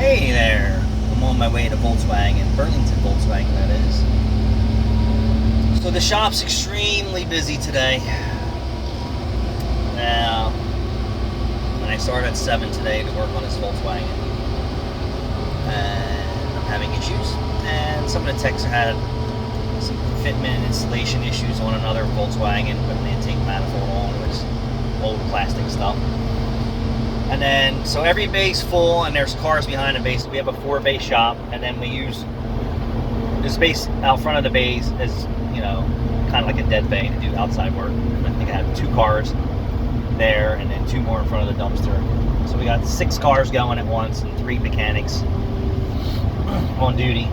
Hey there, I'm on my way to Volkswagen, Burlington Volkswagen that is. So the shop's extremely busy today. Now, and I started at 7 today to work on this Volkswagen. And I'm having issues. And some of the techs had some fitment and installation issues on another Volkswagen, putting the intake manifold on, which old plastic stuff. And then, so every bay's full, and there's cars behind the bay. So we have a 4-bay shop, and then we use the space out front of the bays as, you know, kind of like a dead bay to do outside work. And I think I have 2 cars there, and then 2 more in front of the dumpster. So we got 6 cars going at once, and 3 mechanics on duty.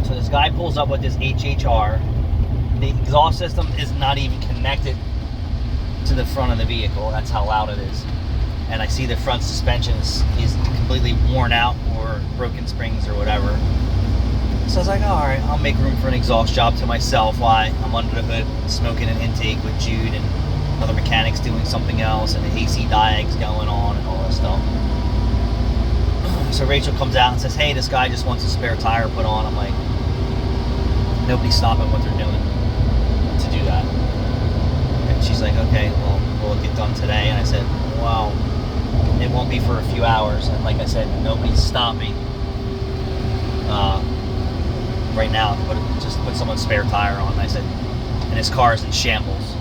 So this guy pulls up with this HHR. The exhaust system is not even connected to the front of the vehicle. That's how loud it is. And I see the front suspension is completely worn out, or broken springs or whatever. So I was like, all right, I'll make room for an exhaust job to myself while I'm under the hood smoking an intake with Jude and other mechanics doing something else, and the AC diags going on and all that stuff. So Rachel comes out and says, hey, this guy just wants a spare tire put on. I'm like, nobody's stopping what they're doing to do that. And she's like, okay, well, will it get done today? And I said, well, it won't be for a few hours. And like I said, nobody's stopping right now to just put someone's spare tire on. And I said, and his car is in shambles.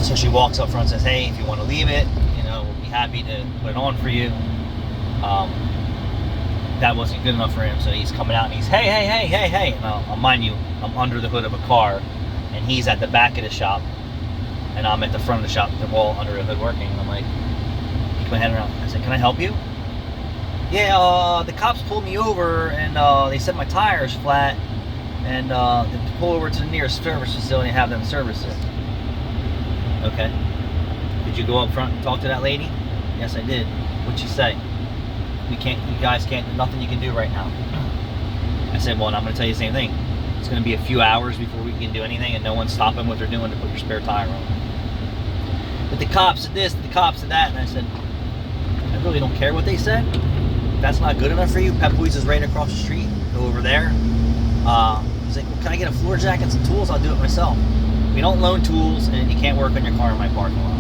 So she walks up front and says, hey, if you want to leave it, you know, we'll be happy to put it on for you. That wasn't good enough for him, so he's coming out and he's, hey. Now, mind you, I'm under the hood of a car, and he's at the back of the shop, and I'm at the front of the shop. They're all under the hood working. And I'm like, keep my head around. I said, can I help you? Yeah, the cops pulled me over, and they said my tire's flat, and they pull over to the nearest service facility and have them service it. Okay. Did you go up front and talk to that lady? Yes, I did. What'd she say? You guys can't, nothing you can do right now. I said, well, and I'm going to tell you the same thing. It's going to be a few hours before we can do anything, and no one's stopping what they're doing to put your spare tire on. But the cops said this, the cops said that, and I said, I really don't care what they said. If that's not good enough for you, Pep Boys is right across the street. Go over there. He's like, well, can I get a floor jack and some tools? I'll do it myself. We don't loan tools, and you can't work on your car in my parking lot.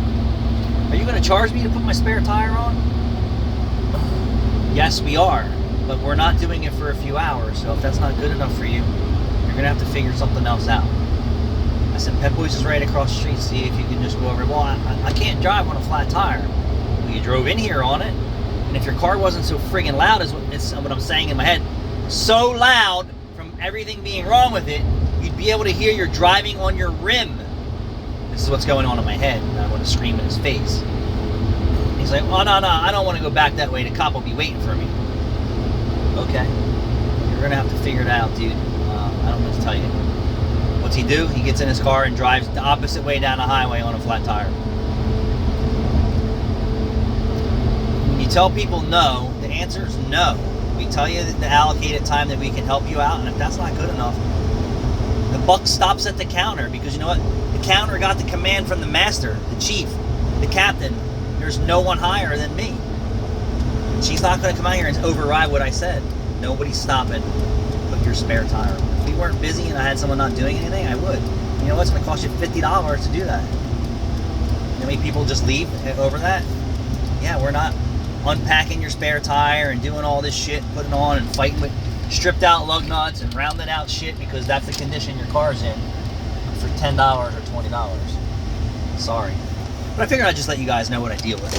Are you going to charge me to put my spare tire on? Yes, we are, but we're not doing it for a few hours, so if that's not good enough for you, you're going to have to figure something else out. I said, Pep Boys is right across the street, see if you can just go over. Well, I can't drive on a flat tire. Well, you drove in here on it, and if your car wasn't so friggin' loud, is what I'm saying in my head, so loud from everything being wrong with it, you'd be able to hear you're driving on your rim. This is what's going on in my head, and I want to scream in his face. He's like, oh, no, I don't want to go back that way. The cop will be waiting for me. Okay. You're going to have to figure it out, dude. I don't know what to tell you. What's he do? He gets in his car and drives the opposite way down the highway on a flat tire. When you tell people no, the answer is no. We tell you the allocated time that we can help you out, and if that's not good enough, the buck stops at the counter, because you know what? The counter got the command from the master, the chief, the captain. There's no one higher than me. She's not going to come out here and override what I said. Nobody's stopping. Put your spare tire on. If we weren't busy and I had someone not doing anything, I would. You know what's going to cost you $50 to do that? How many people just leave over that? Yeah, we're not unpacking your spare tire and doing all this shit, putting on and fighting with stripped out lug nuts and rounded out shit because that's the condition your car's in for $10 or $20. Sorry. But I figured I'd just let you guys know what I deal with.